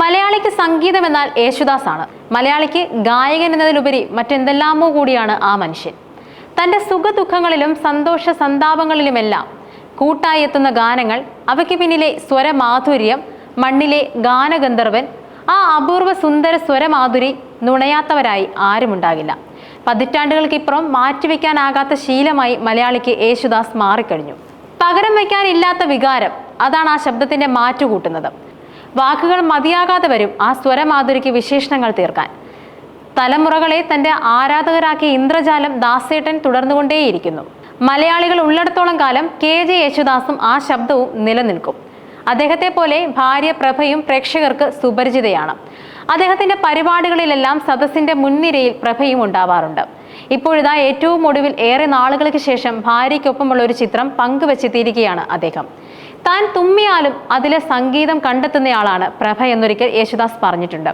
മലയാളിക്ക് സംഗീതം എന്നാൽ യേശുദാസ് ആണ്. മലയാളിക്ക് ഗായകൻ എന്നതിലുപരി മറ്റെന്തെല്ലാമോ കൂടിയാണ് ആ മനുഷ്യൻ. തൻ്റെ സുഖദുഃഖങ്ങളിലും സന്തോഷ സന്താപങ്ങളിലുമെല്ലാം കൂട്ടായി എത്തുന്ന ഗാനങ്ങൾ, അവയ്ക്ക് പിന്നിലെ സ്വരമാധുര്യം, മണ്ണിലെ ഗാനഗന്ധർവൻ, ആ അപൂർവ സുന്ദര സ്വരമാധുരി നുണയാത്തവരായി ആരുമുണ്ടാകില്ല. പതിറ്റാണ്ടുകൾക്കിപ്പുറം മാറ്റിവെക്കാനാകാത്ത ശീലമായി മലയാളിക്ക് യേശുദാസ് മാറിക്കഴിഞ്ഞു. പകരം വയ്ക്കാനില്ലാത്ത വികാരം, അതാണ് ആ ശബ്ദത്തിന്റെ മാറ്റുകൂട്ടുന്നത്. വാക്കുകൾ മതിയാകാതെ വരും ആ സ്വരമാധുരിക്ക് വിശേഷണങ്ങൾ തീർക്കാൻ. തലമുറകളെ തന്റെ ആരാധകരാക്കിയ ഇന്ദ്രജാലം ദാസേട്ടൻ തുടർന്നുകൊണ്ടേയിരിക്കുന്നു. മലയാളികൾ ഉള്ളിടത്തോളം കാലം KJ യേശുദാസും ആ ശബ്ദവും നിലനിൽക്കും. അദ്ദേഹത്തെ പോലെ ഭാര്യ പ്രഭയും പ്രേക്ഷകർക്ക് സുപരിചിതയാണ്. അദ്ദേഹത്തിന്റെ പരിപാടികളിലെല്ലാം സദസ്സിന്റെ മുൻനിരയിൽ പ്രഭയും ഉണ്ടാവാറുണ്ട്. ഇപ്പോഴിതാ ഏറ്റവും ഒടുവിൽ ഏറെ നാളുകൾക്ക് ശേഷം ഭാര്യയ്ക്കൊപ്പമുള്ള ഒരു ചിത്രം പങ്കുവെച്ചെത്തിയിരിക്കുകയാണ് അദ്ദേഹം. താൻ തുമ്മിയാലും അതിലെ സംഗീതം കണ്ടെത്തുന്നയാളാണ് പ്രഭ എന്നൊരിക്കൽ യേശുദാസ് പറഞ്ഞിട്ടുണ്ട്.